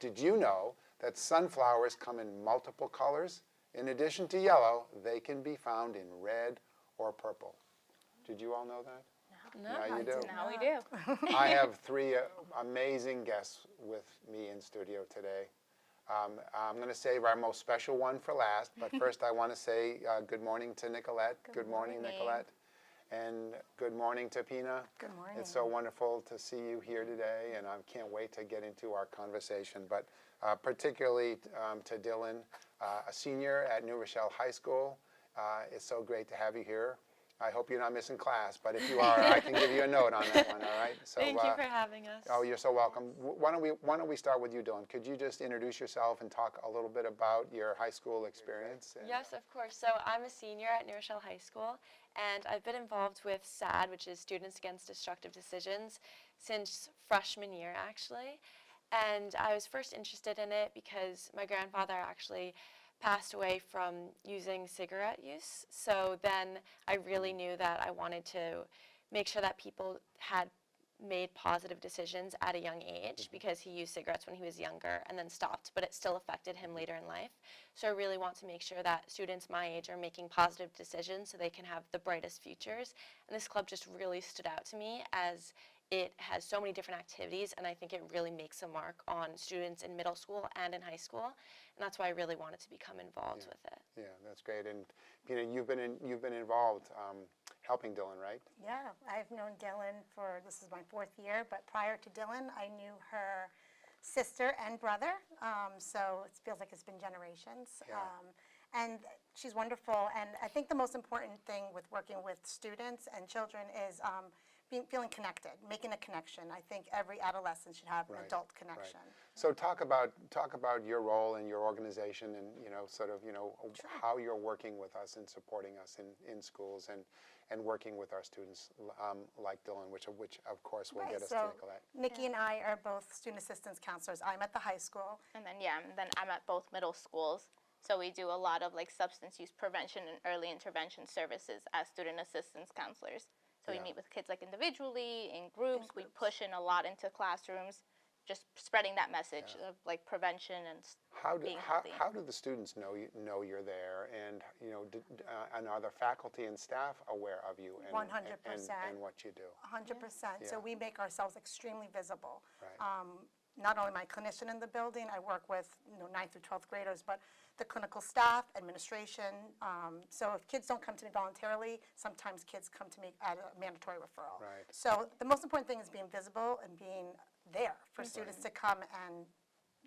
did you know that sunflowers come in multiple colors? In addition to yellow, they can be found in red or purple. Did you all know that? No, Now you do. now we do. I have three amazing guests with me in studio today. I'm going to save our most special one for last, but first I want to say good morning to Nicolette. Good morning, Nicolette. And good morning to Pina. Good morning. It's so wonderful to see you here today, and I can't wait to get into our conversation, but particularly to Dylan, a senior at New Rochelle High School. It's so great to have you here. I hope you're not missing class, but if you are, I can give you a note on that one, all right? So, Thank you for having us. Oh, you're so welcome. Why don't we start with you, Dylan? Could you just introduce yourself and talk a little bit about your high school experience? Yes, of course. So I'm a senior at New Rochelle High School, and I've been involved with SAD, which is Students Against Destructive Decisions, since freshman year, actually. And I was first interested in it because my grandfather actually passed away from using cigarette use. So then I really knew that I wanted to make sure that people had made positive decisions at a young age because he used cigarettes when he was younger and then stopped, but it still affected him later in life. So I really want to make sure that students my age are making positive decisions so they can have the brightest futures. And this club just really stood out to me as it has so many different activities, and I think it really makes a mark on students in middle school and in high school, and that's why I really wanted to become involved with it. Yeah, that's great. And Pina, you've been involved helping Dylan, right? Yeah, I've known Dylan this is my 4th year, but prior to Dylan, I knew her sister and brother, so it feels like it's been generations. Yeah. And she's wonderful, and I think the most important thing with working with students and children is feeling connected, making a connection. I think every adolescent should have an adult connection. Right. So talk about your role in your organization and how you're working with us and supporting us in schools and working with our students like Dylan, which of course will get us to Nicolette. Nikki and I are both student assistance counselors. I'm at the high school. And then I'm at both middle schools. So we do a lot of substance use prevention and early intervention services as student assistance counselors. So we meet with kids individually, in groups. We push in a lot into classrooms, just spreading that message of prevention and being healthy. How do the students know you're there, and and are the faculty and staff aware of you and 100%. and what you do? 100%. So we make ourselves extremely visible. Right. Not only my clinician in the building, I work with 9th through 12th graders, but the clinical staff, administration. So if kids don't come to me voluntarily, sometimes kids come to me at a mandatory referral. Right. So the most important thing is being visible and being there for students to come and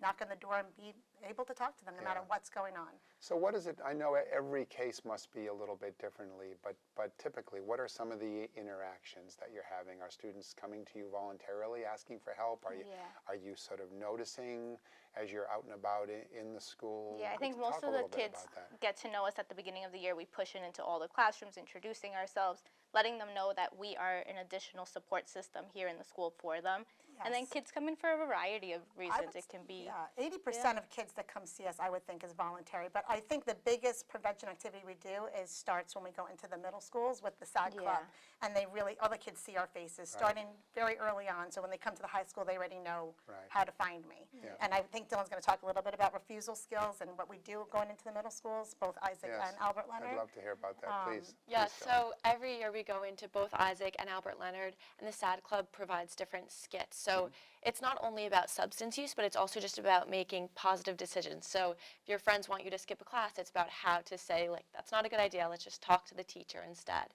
knock on the door and be able to talk to them no matter what's going on. So what is it, I know every case must be a little bit differently, but typically what are some of the interactions that you're having? Are students coming to you voluntarily asking for help? Are you sort of noticing as you're out and about in the school? Yeah, I think most of the kids get to know us at the beginning of the year. We push into all the classrooms, introducing ourselves, letting them know that we are an additional support system here in the school for them. Yes. And then kids come in for a variety of reasons. It can be 80% of kids that come see us, I would think, is voluntary. But I think the biggest prevention activity we do starts when we go into the middle schools with the SAD Club. And all the kids see our faces starting very early on. So when they come to the high school, they already know how to find me. Yeah. And I think Dylan's going to talk a little bit about refusal skills and what we do going into the middle schools, both Isaac and Albert Leonard. I'd love to hear about that, please. Yeah, Please, so every year we go into both Isaac and Albert Leonard, and the SAD Club provides different skits. So it's not only about substance use, but it's also just about making positive decisions. So if your friends want you to skip a class, it's about how to say, that's not a good idea, let's just talk to the teacher instead.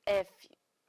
If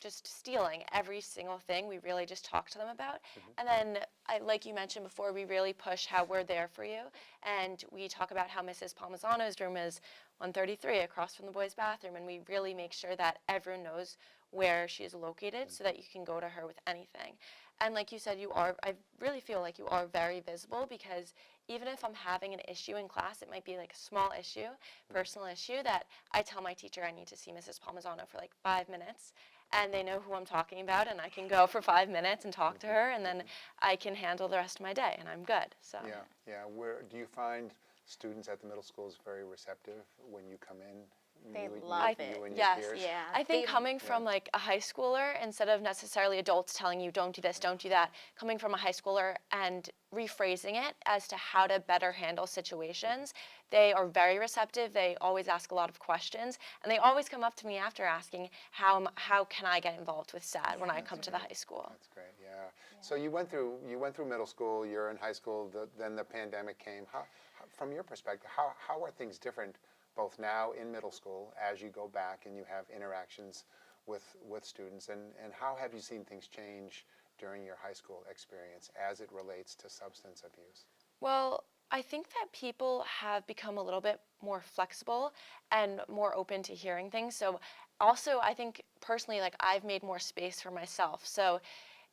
just stealing every single thing, we really just talk to them about. And then, like you mentioned before, we really push how we're there for you. And we talk about how Mrs. Palmisano's room is 133 across from the boys' bathroom. And we really make sure that everyone knows where she is located so that you can go to her with anything. And like you said, I really feel like you are very visible, because even if I'm having an issue in class, it might be a small issue, personal issue, that I tell my teacher I need to see Mrs. Palmisano for 5 minutes. And they know who I'm talking about, and I can go for 5 minutes and talk to her, and then I can handle the rest of my day, and I'm good. So Yeah. Do you find students at the middle schools very receptive when you come in They you, love you, it. you and your Yes. peers? Yeah. I think They- coming from like a high schooler, instead of necessarily adults telling you don't do this, don't do that, coming from a high schooler and rephrasing it as to how to better handle situations, they are very receptive. They always ask a lot of questions, and they always come up to me after asking how can I get involved with SAD when I come to the high school. That's great, yeah. So you went through middle school, you're in high school, then the pandemic came. From your perspective, how are things different both now in middle school as you go back and you have interactions with students, and how have you seen things change during your high school experience as it relates to substance abuse? Well, I think that people have become a little bit more flexible and more open to hearing things. So also I think personally like I've made more space for myself. So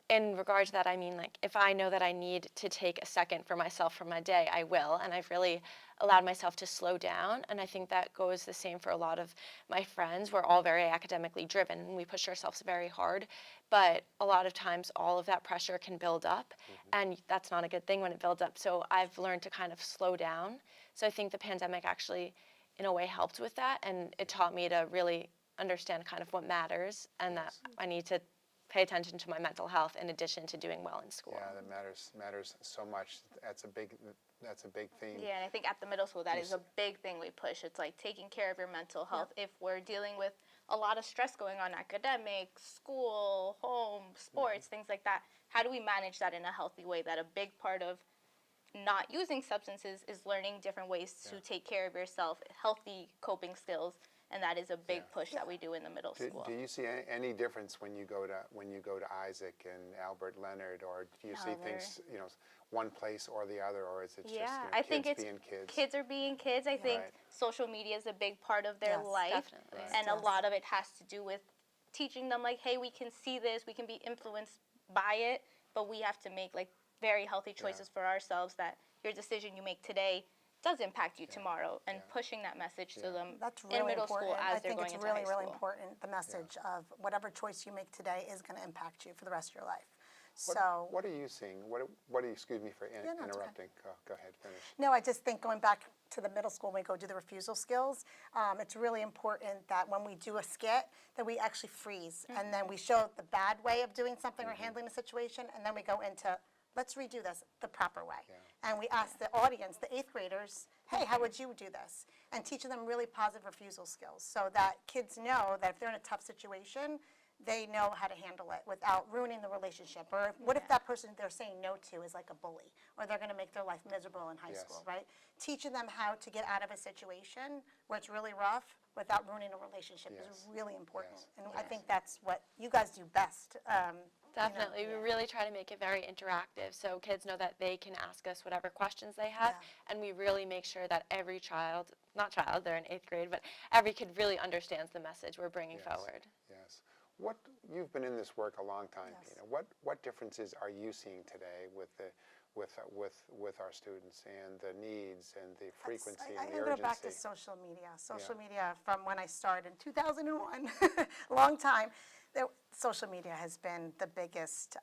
in regard to that, I mean, like, if I know that I need to take a second for myself from my day, I will. And I've really allowed myself to slow down. And I think that goes the same for a lot of my friends. We're all very academically driven and we push ourselves very hard. But a lot of times, all of that pressure can build up. And that's not a good thing when it builds up. So I've learned to kind of slow down. So I think the pandemic actually, in a way, helped with that. And it taught me to really understand kind of what matters and that I need to pay attention to my mental health in addition to doing well in school. Yeah, that matters so much. That's a big theme. Yeah, and I think at the middle school, that is a big thing we push. It's like taking care of your mental health. If we're dealing with a lot of stress going on, academics, school, home, sports, things like that, how do we manage that in a healthy way? That a big part of not using substances is learning different ways to take care of yourself, healthy coping skills, and that is a big push that we do in the middle school. Do you see any difference when you go to Isaac and Albert Leonard, or do you see things one place or the other, or is it just I think kids it's being kids? kids are being kids. I think Right. social media is a big part of their Yes, life, definitely. and a Yes. lot of it has to do with teaching them like, hey, we can see this, we can be influenced by it, but we have to make like very healthy choices for ourselves. That your decision you make today does impact you tomorrow, and pushing that message to them That's in really middle important. school as I they're think going it's into really, high really school. important, the message of whatever choice you make today is going to impact you for the rest of your life. What, So, what are you seeing? What are you? Excuse me for no, it's okay. interrupting. Go ahead, finish. no, I just think going back to the middle school, when we go do the refusal skills, it's really important that when we do a skit, that we actually freeze. And then we show the bad way of doing something or handling a situation, and then we go into, let's redo this the proper way. And we ask the audience, the 8th graders, hey, how would you do this? And teaching them really positive refusal skills so that kids know that if they're in a tough situation, they know how to handle it without ruining the relationship. Or what if that person they're saying no to is like a bully, or they're going to make their life miserable in high school, right? Teaching them how to get out of a situation where it's really rough without ruining a relationship is really important. And I think that's what you guys do best. Definitely. We really try to make it very interactive so kids know that they can ask us whatever questions they have. And we really make sure that every child, not child, they're in 8th grade, but every kid really understands the message we're bringing forward. Yes. You've been in this work a long time, Pina. What differences are you seeing today with our students and the needs and the frequency I and the go urgency? back to social media. Social media from when I started in 2001, a long time. Social media has been the biggest,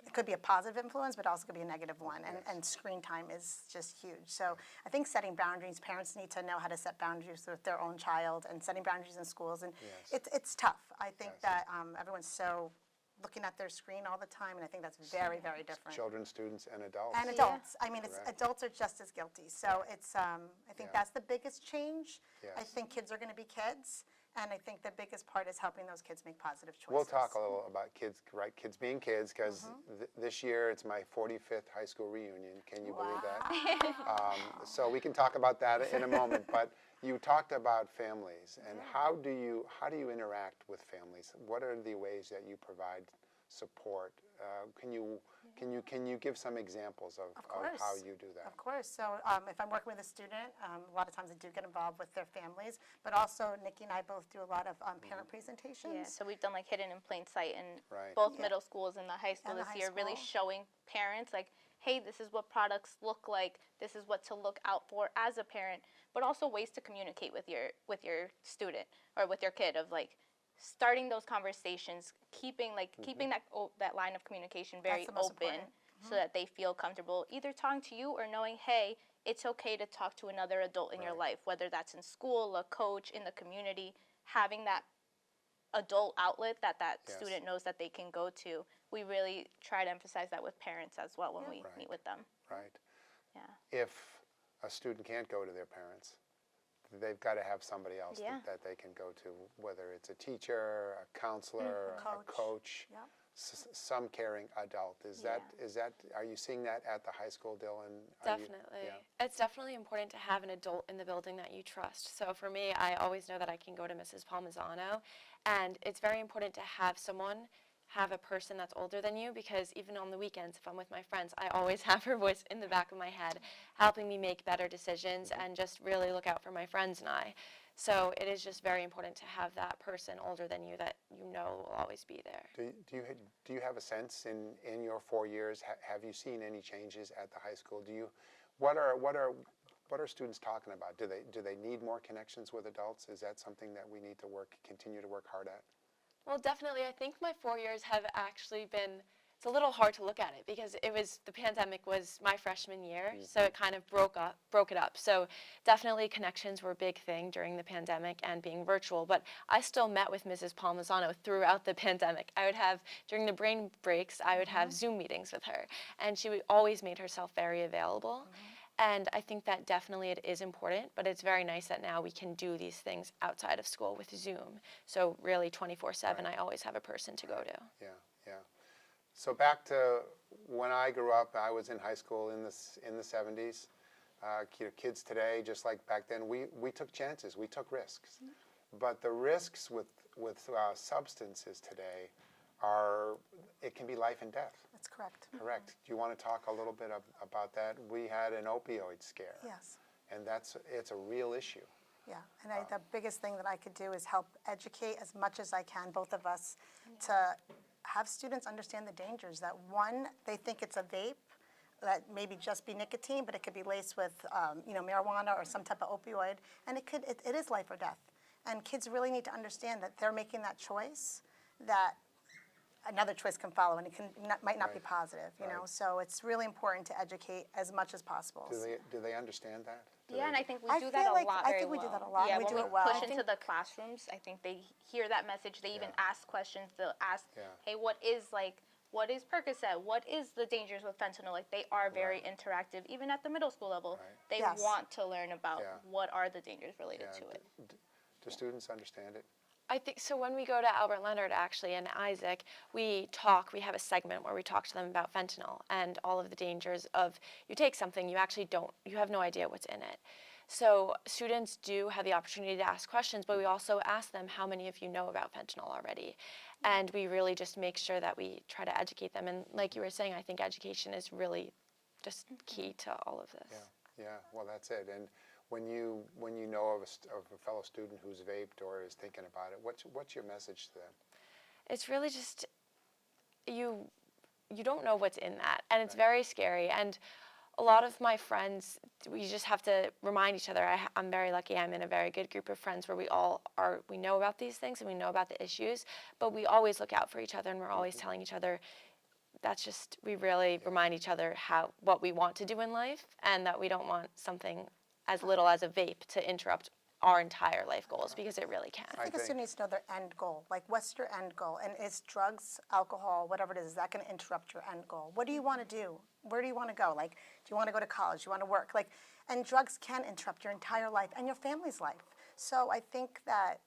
it could be a positive influence, but also could be a negative one. And screen time is just huge. So I think setting boundaries, parents need to know how to set boundaries with their own child, and setting boundaries in schools. And it's tough. I think that everyone's so looking at their screen all the time, and I think that's very, very different. Children, students, and adults. And adults. I mean, Correct. adults are just as guilty. So it's, I think that's the biggest change. I Yes. think kids are going to be kids, and I think the biggest part is helping those kids make positive choices. We'll talk a little about kids, right? Kids being kids, because this year it's my 45th high school reunion. Can you believe that? So we can talk about that in a moment. But you talked about families, and how do you interact with families? What are the ways that you provide support? Can you give some examples of how you do that? Of course. So if I'm working with a student, a lot of times I do get involved with their families, but also Nikki and I both do a lot of parent presentations. Yeah, so we've done like hidden in plain sight in Right. both middle schools and the high school And the this high year, really school. showing parents like, hey, this is what products look like, this is what to look out for as a parent, but also ways to communicate with your student or with your kid, of like starting those conversations, keeping that line of communication very That's the most open, important. so that they feel comfortable either talking to you or knowing, hey, it's okay to talk to another adult in your Right. life, whether that's in school, a coach, in the community, having that adult outlet that Yes. student knows that they can go to. We really try to emphasize that with parents as well when we Right. meet with them. Right. Yeah. If a student can't go to their parents, they've got to have somebody else Yeah. that they can go to, whether it's a teacher, a counselor, a coach, Yep. some caring adult. Is that, are you seeing that at the high school, Dylan? Are you- Definitely. yeah. It's definitely important to have an adult in the building that you trust. So for me, I always know that I can go to Mrs. Palmisano, and it's very important to have a person that's older than you, because even on the weekends, if I'm with my friends, I always have her voice in the back of my head, helping me make better decisions and just really look out for my friends and I. So it is just very important to have that person older than you that you know will always be there. Do you have a sense in your 4 years, have you seen any changes at the high school? What are students talking about? Do they need more connections with adults? Is that something that we need to continue to work hard at? Well, definitely. I think my 4 years have actually been, it's a little hard to look at it because the pandemic was my freshman year, so it kind of broke it up. So definitely connections were a big thing during the pandemic and being virtual, but I still met with Mrs. Palmisano throughout the pandemic. During the brain breaks, I would have Zoom meetings with her, and she always made herself very available. And I think that definitely it is important, but it's very nice that now we can do these things outside of school with Zoom. So really 24/7, I always have a person to go to. Yeah, yeah. So back to when I grew up, I was in high school in the 70s. Kids today, just like back then, we took chances, we took risks. But the risks with substances today it can be life and death. That's correct. Correct. Do you want to talk a little bit about that? We had an opioid scare. Yes. And it's a real issue. Yeah, and the biggest thing that I could do is help educate as much as I can, both of us, to have students understand the dangers. That one, they think it's a vape, that maybe just be nicotine, but it could be laced with, marijuana or some type of opioid, and it is life or death. And kids really need to understand that they're making that choice, that another choice can follow, and might not be Right. positive, you know. Right. So it's really important to educate as much as possible. Do they understand that? Yeah, and I think we I do that feel a like- lot I very think we well. do that a lot, Yeah, and we when do we it well. push into the classrooms, I think they hear that message. They even Yeah. ask questions. They'll ask, Yeah. hey, what is Percocet? What is the dangers with fentanyl? Like, they are very interactive, even at the middle school level. Right. They Yes. want to learn about Yeah. what are the dangers related Yeah. to it. Do students understand it? I think so. When we go to Albert Leonard, actually, and Isaac, we have a segment where we talk to them about fentanyl and all of the dangers of, you take something, you have no idea what's in it. So students do have the opportunity to ask questions, but we also ask them, how many of you know about fentanyl already? And we really just make sure that we try to educate them. And like you were saying, I think education is really just key to all of this. Yeah. Well, that's it. And when you know of a fellow student who's vaped or is thinking about it, what's your message to them? It's really just, you don't know what's in that, and it's very scary. And a lot of my friends, we just have to remind each other. I'm very lucky. I'm in a very good group of friends where we know about these things and we know about the issues, but we always look out for each other, and we're always telling each other. We really remind each other what we want to do in life, and that we don't want something as little as a vape to interrupt our entire life goals, because it really can. I think a student needs to know their end goal. Like, what's your end goal? And is drugs, alcohol, whatever it is that going to interrupt your end goal? What do you want to do? Where do you want to go? Like, do you want to go to college? Do you want to work? Like, and drugs can interrupt your entire life and your family's life. So I think that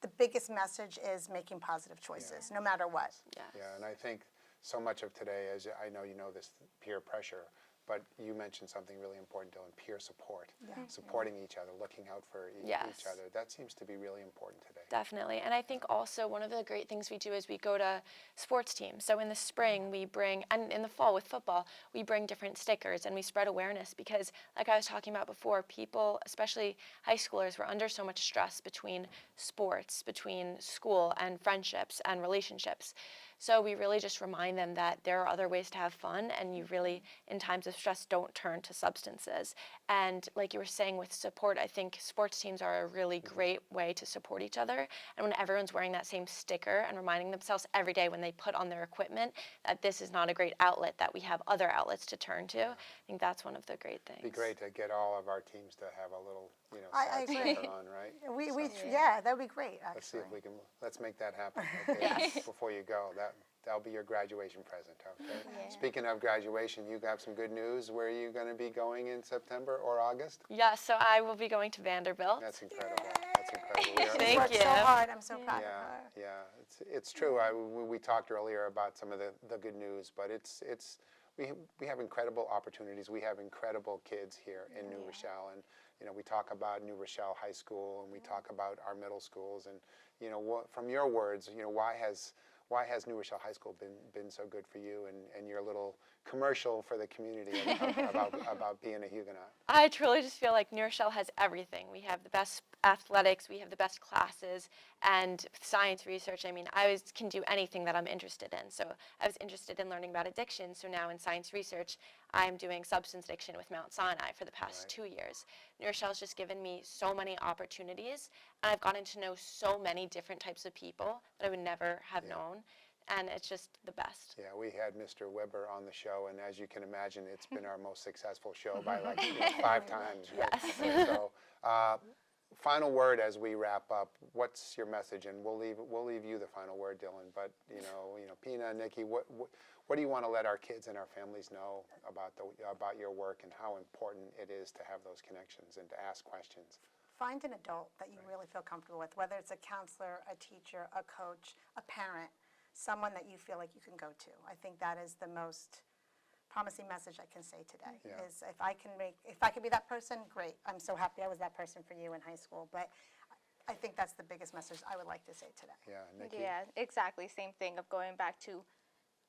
the biggest message is making positive choices, no matter what. Yes. Yeah, and I think so much of today, as I know you know this, peer pressure, but you mentioned something really important, Dylan, peer support. Supporting each other, looking out for each Yes. other. That seems to be really important today. Definitely. And I think also one of the great things we do is we go to sports teams. So in the spring we bring, and in the fall with football, we bring different stickers and we spread awareness, because like I was talking about before, people, especially high schoolers, were under so much stress between sports, between school and friendships and relationships. So we really just remind them that there are other ways to have fun, and you really, in times of stress, don't turn to substances. And like you were saying with support, I think sports teams are a really great way to support each other. And when everyone's wearing that same sticker and reminding themselves every day when they put on their equipment that this is not a great outlet, that we have other outlets to turn to, I think that's one of the great things. It'd be great to get all of our teams to have a little, I sad agree. sticker on, right? Yeah, that'd be great, Let's see actually. if we can, let's make that happen, okay? Before you go, that'll be your graduation present, okay? Speaking of graduation, you got some good news. Where are you going to be going in September or August? Yeah, so I will be going to Vanderbilt. That's incredible. That's incredible. We are- Thank Worked you. so hard, I'm so proud of Yeah, her. yeah, it's true. We talked earlier about some of the good news, but we have incredible opportunities. We have incredible kids here in New Rochelle, and we talk about New Rochelle High School, and we talk about our middle schools, and from your words, why has New Rochelle High School been so good for you, and your little commercial for the community about being a Huguenot? I truly just feel like New Rochelle has everything. We have the best athletics, we have the best classes, and science research. I mean, can do anything that I'm interested in. So I was interested in learning about addiction, so now in science research, I'm doing substance addiction with Mount Sinai for the past 2 years. New Rochelle's just given me so many opportunities, and I've gotten to know so many different types of people that I would never have known. And it's just the best. Yeah, we had Mr. Weber on the show, and as you can imagine, it's been our most successful show by like 5 times. Right? Yes. So, final word as we wrap up. What's your message? And we'll leave you the final word, Dylan. But Pina, Nikki, what do you want to let our kids and our families know about your work and how important it is to have those connections and to ask questions? Find an adult that you really feel comfortable with, whether it's a counselor, a teacher, a coach, a parent, someone that you feel like you can go to. I think that is the most promising message I can say today. Yeah. Is if I can be that person, great. I'm so happy I was that person for you in high school. But I think that's the biggest message I would like to say today. Yeah, Nikki. Yeah, exactly. Same thing of going back to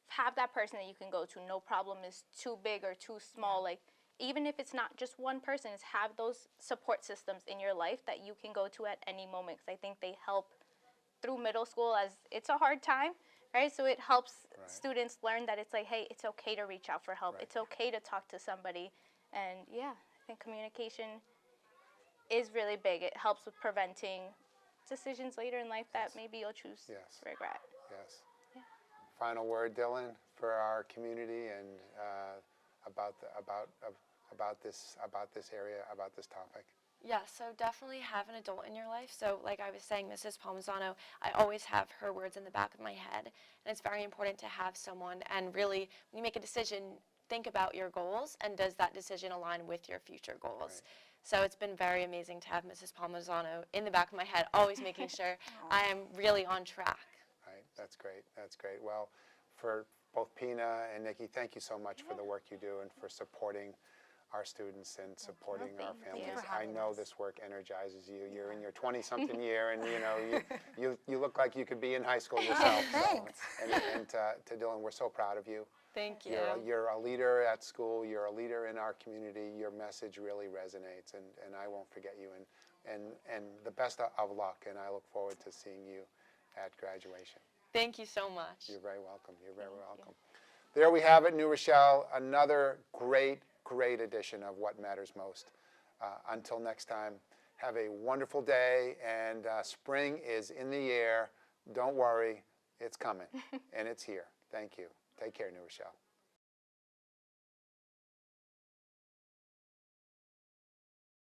have that person that you can go to. No problem is too big or too small. Like, even if it's not just one person, is have those support systems in your life that you can go to at any moment. Because I think they help through middle school, as it's a hard time, right? So it helps students learn that it's like, hey, it's okay to reach out for help. It's okay to talk to somebody. And yeah, I think communication is really big. It helps with preventing decisions later in life that maybe you'll choose to regret. Yes. Final word, Dylan, for our community and about this area, about this topic. Yeah, so definitely have an adult in your life. So like I was saying, Mrs. Palmisano, I always have her words in the back of my head. And it's very important to have someone, and really, when you make a decision, think about your goals, and does that decision align with your future goals? So it's been very amazing to have Mrs. Palmisano in the back of my head, always making sure I am really on track. Right, that's great, that's great. Well, for both Pina and Nikki, thank you so much for the work you do and for supporting our students and supporting our Thank you families. for I having know us. this work energizes you. You're in your 20-something year, and you look like you could be in high school yourself. Thanks. And to Dylan, we're so proud of you. Thank you. You're a leader at school. You're a leader in our community. Your message really resonates, and I won't forget you. And the best of luck. And I look forward to seeing you at graduation. Thank you so much. You're very welcome. You're very welcome. There we have it, New Rochelle. Another great edition of What Matters Most. Until next time, have a wonderful day. And spring is in the air. Don't worry, it's coming, and it's here. Thank you. Take care, New Rochelle.